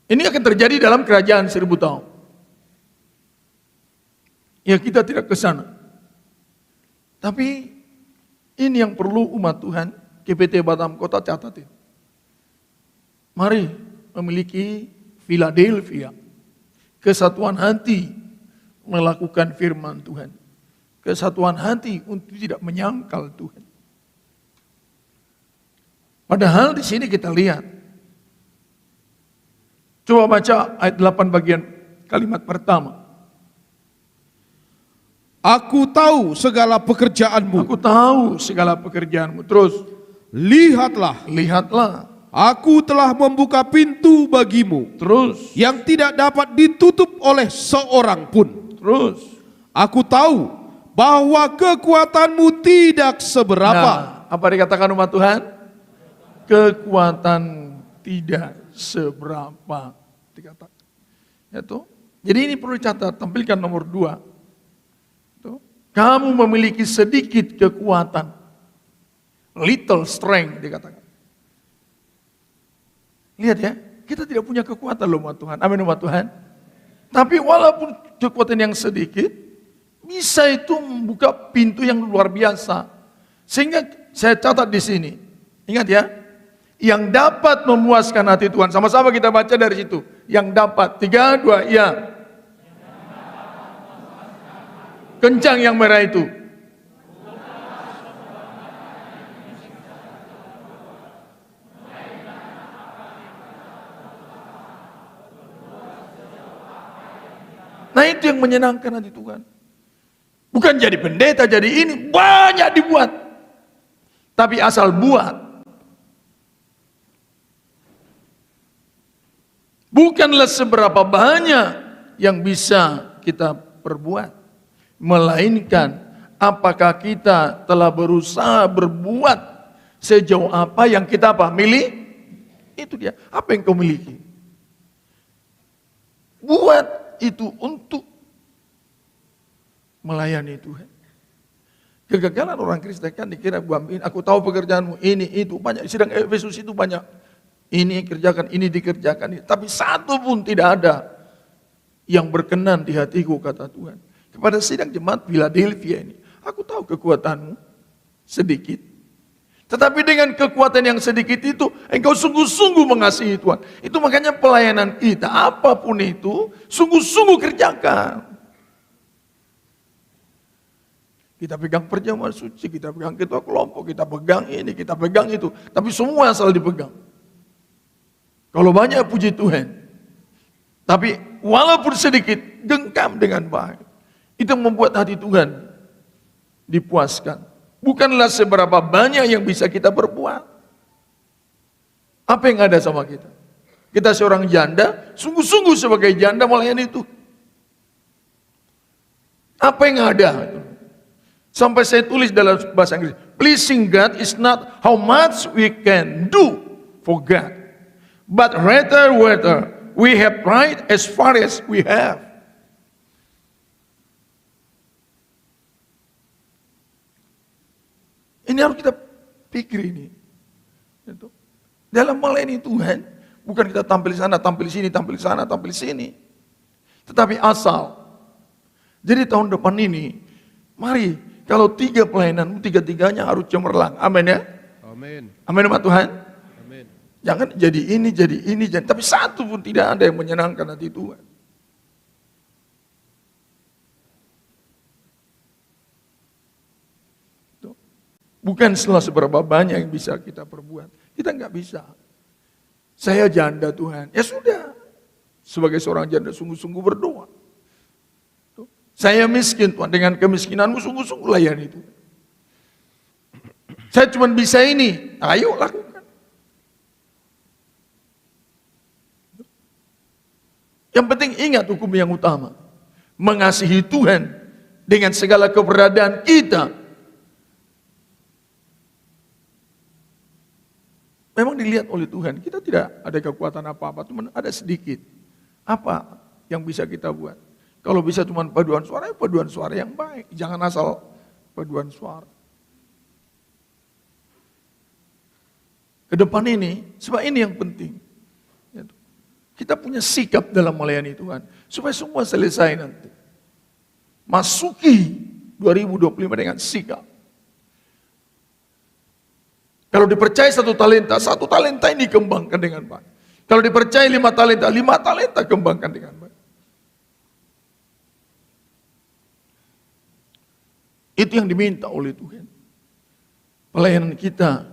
Ini akan terjadi dalam kerajaan 1000 tahun. Ya, kita tidak ke sana. Tapi ini yang perlu umat Tuhan, GPT Batam Kota catatin. Mari memiliki Philadelphia, kesatuan hati melakukan firman Tuhan. Kesatuan hati untuk tidak menyangkal Tuhan. Padahal di sini kita lihat. Coba baca ayat 8 bagian kalimat pertama. Aku tahu segala pekerjaanmu. Aku tahu segala pekerjaanmu. Terus, Lihatlah, lihatlah. aku telah membuka pintu bagimu Terus, yang tidak dapat ditutup oleh seorang pun. terus. Aku tahu bahwa kekuatanmu tidak seberapa. Nah, apa dikatakan umat Tuhan? Kekuatan tidak seberapa dikatakan. Ya tuh. Jadi ini perlu dicatat, tampilkan nomor 2. Tuh. Kamu memiliki sedikit kekuatan. Little strength dikatakan. Lihat ya, kita tidak punya kekuatan loh umat Tuhan. Amin umat Tuhan. Tapi walaupun kekuatan yang sedikit, bisa itu membuka pintu yang luar biasa. Sehingga saya catat di sini. Ingat ya, yang dapat memuaskan hati Tuhan. Sama-sama kita baca dari situ. Yang dapat. 3, 2, ya. Kencang yang merah itu. Nah itu yang menyenangkan hati Tuhan. Bukan jadi pendeta, jadi ini. Banyak dibuat. Tapi asal buat. Bukanlah seberapa banyak yang bisa kita perbuat. Melainkan apakah kita telah berusaha berbuat sejauh apa yang kita milih? Itu dia. Apa yang kau miliki? Buat itu untuk melayani Tuhan. Kegagalan orang Kristen kan dikira aku tahu pekerjaanmu ini itu banyak. Sidang Efesus itu banyak. Ini kerjakan, ini dikerjakan. Tapi satu pun tidak ada yang berkenan di hatiku, kata Tuhan. Kepada sidang jemaat Philadelphia ini, aku tahu kekuatanmu sedikit. Tetapi dengan kekuatan yang sedikit itu, engkau sungguh-sungguh mengasihi Tuhan. Itu makanya pelayanan kita, apapun itu, sungguh-sungguh kerjakan. Kita pegang perjamuan suci, kita pegang ketua kelompok, kita pegang ini, kita pegang itu. Tapi semua asal dipegang. Kalau banyak puji Tuhan. Tapi walaupun sedikit, genggam dengan baik. Itu membuat hati Tuhan dipuaskan. Bukanlah seberapa banyak yang bisa kita perbuat. Apa yang ada sama kita? Kita seorang janda, sungguh-sungguh sebagai janda melayani itu. Apa yang ada? Sampai saya tulis dalam bahasa Inggris, pleasing God is not how much we can do for God, but rather whether we have pride as far as we have. Ini harus kita pikir ini. Dalam melayani Tuhan, bukan kita tampil di sana, tampil di sini, tampil di sana, tampil di sini. Tetapi asal. Jadi tahun depan ini, mari kalau 3 pelayanan, 3-3-nya harus cemerlang. Amin ya. Amin. Amin sama Tuhan. Amin. Jangan jadi ini, tapi satu pun tidak ada yang menyenangkan hati Tuhan. Bukan seberapa banyak yang bisa kita perbuat. Kita nggak bisa. Saya janda Tuhan. Ya sudah. Sebagai seorang janda sungguh-sungguh berdoa. Saya miskin Tuhan. Dengan kemiskinanmu sungguh-sungguh layani itu. Saya cuma bisa ini. Ayo lakukan. Yang penting ingat hukum yang utama. Mengasihi Tuhan dengan segala keberadaan kita. Memang dilihat oleh Tuhan, kita tidak ada kekuatan apa-apa, cuma ada sedikit. Apa yang bisa kita buat? Kalau bisa cuma paduan suara, ya paduan suara yang baik. Jangan asal paduan suara. Ke depan ini, sebab ini yang penting. Kita punya sikap dalam melayani Tuhan, supaya semua selesai nanti. Masuki 2025 dengan sikap. Kalau dipercaya 1 talenta ini kembangkan dengan baik. Kalau dipercaya 5 talenta kembangkan dengan baik. Itu yang diminta oleh Tuhan. Pelayanan kita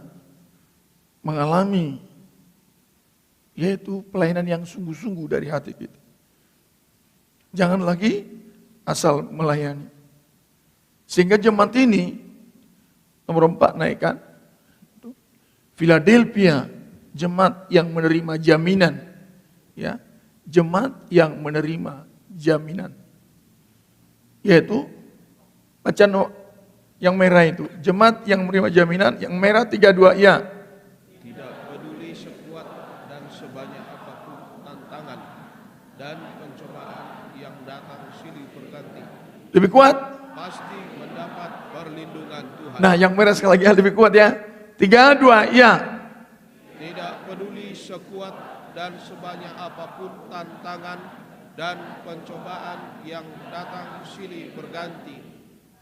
mengalami, yaitu pelayanan yang sungguh-sungguh dari hati kita. Jangan lagi asal melayani. Sehingga jemaat ini, nomor 4 naikkan. Philadelphia, jemaat yang menerima jaminan, ya, jemaat yang menerima jaminan, yaitu baca yang merah itu, jemaat yang menerima jaminan, yang merah 32 ya. Tidak peduli sekuat dan sebanyak apapun tantangan dan pencobaan yang datang silih berganti, Lebih kuat. pasti mendapat perlindungan Tuhan. Nah, yang merah sekali lagi lebih kuat ya. 32 ya. Tidak peduli sekuat dan sebanyak apapun tantangan dan pencobaan yang datang silih berganti,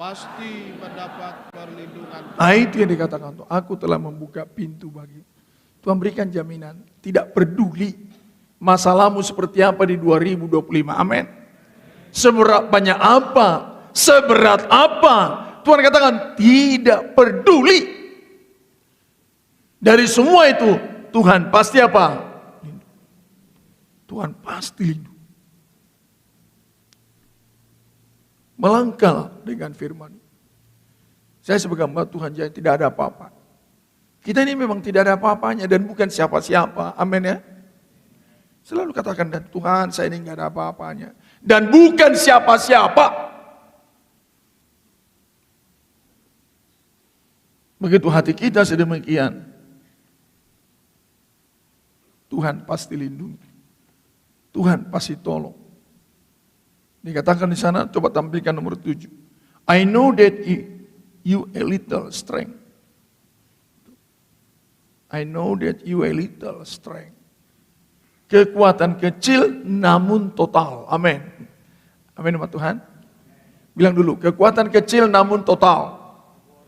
pasti mendapat perlindungan. Nah, itu yang dikatakan tuh, aku telah membuka pintu bagi. Tuhan berikan jaminan, tidak peduli masalahmu seperti apa di 2025. Amin. Seberat banyak apa, seberat apa, Tuhan katakan tidak peduli. Dari semua itu, Tuhan pasti apa? Tuhan pasti lindungi. Melangkah dengan firman. Saya sebagai hamba Tuhan, jadi tidak ada apa-apa. Kita ini memang tidak ada apa-apanya dan bukan siapa-siapa. Amin ya. Selalu katakan, dan Tuhan saya ini tidak ada apa-apanya. Dan bukan siapa-siapa. Begitu hati kita sedemikian, Tuhan pasti lindungi. Tuhan pasti tolong. Dikatakan di sana, coba tampilkan nomor 7. I know that you a little strength. I know that you a little strength. Kekuatan kecil namun total. Amin. Amin sama Tuhan. Bilang dulu, kekuatan kecil namun total.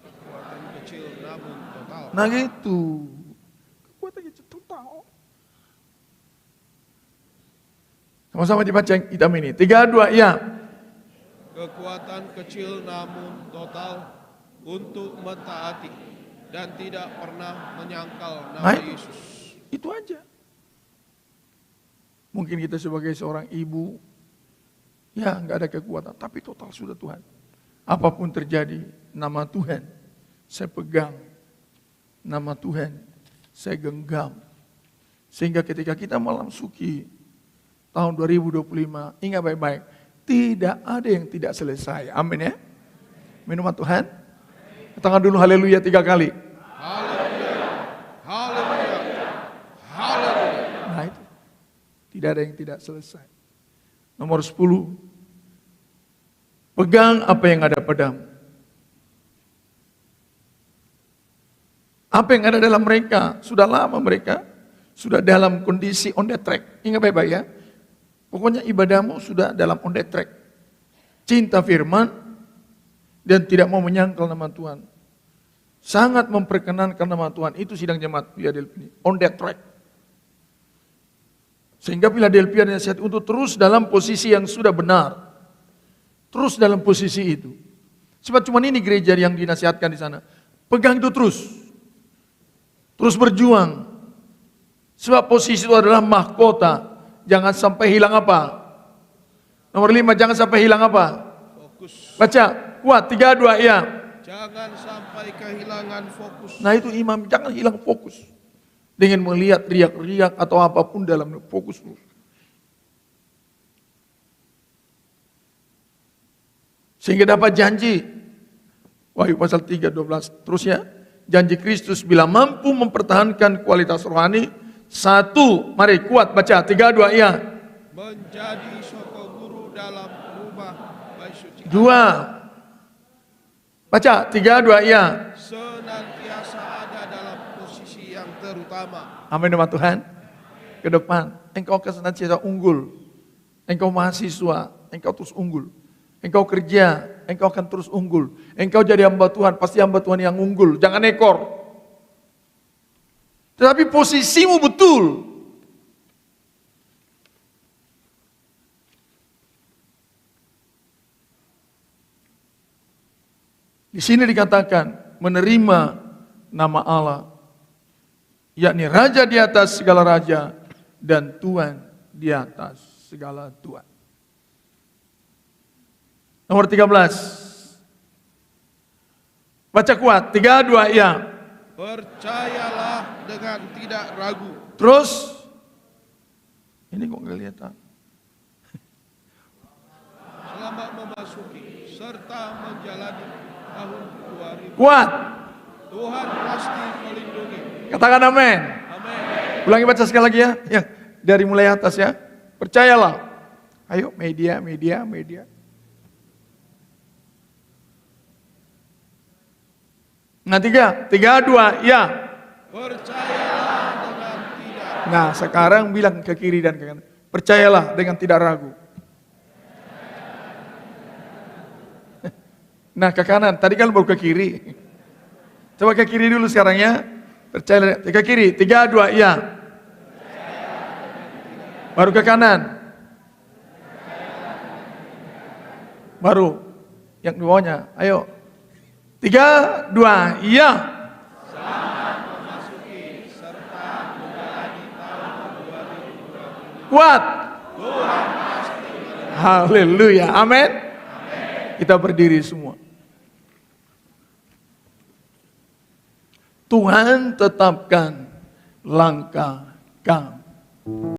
Kekuatan kecil namun total. Nah gitu. Kekuatan kecil total. Sama-sama dibaca hitam ini. 3, 2, ya. Kekuatan kecil namun total untuk mentaati dan tidak pernah menyangkal nama Yesus. Itu aja. Mungkin kita sebagai seorang ibu, ya nggak ada kekuatan, tapi total sudah Tuhan. Apapun terjadi, nama Tuhan saya pegang. Nama Tuhan saya genggam. Sehingga ketika kita memasuki tahun 2025, ingat baik-baik, tidak ada yang tidak selesai. Amin ya. Minuman Tuhan. Tangan dulu haleluya 3 kali. Haleluya. Haleluya. Haleluya. Nah itu. Tidak ada yang tidak selesai. Nomor 10. Pegang apa yang ada padamu. Apa yang ada dalam mereka, sudah lama mereka sudah dalam kondisi on the track. Ingat baik-baik ya. Pokoknya ibadahmu sudah dalam on the track. Cinta firman dan tidak mau menyangkal nama Tuhan. Sangat memperkenankan nama Tuhan. Itu sidang jemaat Philadelphia. On the track. Sehingga Philadelphia dinasihat untuk terus dalam posisi yang sudah benar. Terus dalam posisi itu. Sebab cuma ini gereja yang dinasihatkan di sana. Pegang itu terus. Terus berjuang. Sebab posisi itu adalah mahkota. Jangan sampai hilang apa? Nomor 5, jangan sampai hilang apa? Fokus. Baca, kuat, 3, 2, ya. Jangan sampai kehilangan fokus. Nah itu imam, jangan hilang fokus. Dengan melihat riak-riak atau apapun dalam fokus. Sehingga dapat janji. Wahyu pasal 3, 12. Terus ya. Janji Kristus bila mampu mempertahankan kualitas rohani. 1, mari kuat baca, 3, 2, ya. Menjadi soko guru dalam rumah baik suci. 2. Baca, 3, 2, ya. Senantiasa ada dalam posisi yang terutama. Amin nama Tuhan. Ke depan, engkau akan senantiasa unggul. Engkau mahasiswa, engkau terus unggul. Engkau kerja, engkau akan terus unggul. Engkau jadi hamba Tuhan, pasti hamba Tuhan yang unggul. Jangan ekor. Tetapi posisimu betul. Di sini dikatakan menerima nama Allah, yakni Raja di atas segala raja dan Tuhan di atas segala Tuhan. Nomor 13. Baca kuat, 3, 2, ya. Percayalah dengan tidak ragu. Terus, ini kok nggak kelihatan. Selama memasuki serta menjalani tahun 2000. Kuat, Tuhan pasti melindungi. katakan amin. Amin. Ulangi baca sekali lagi ya. Ya, dari mulai atas ya. Percayalah. Ayo media. Nah 3, 2, ya. Percayalah dengan tidak. Nah sekarang bilang ke kiri dan ke kanan. Percayalah dengan tidak ragu. Nah ke kanan, tadi kan baru ke kiri. Coba ke kiri dulu sekarang ya. Percayalah, ke kiri, 3, 2, ya. Baru ke kanan. Baru yang di bawahnya, ayo. 3, 2, iya. Kuat. Haleluya. Amin. Kita berdiri semua. Tuhan tetapkan langkah kami.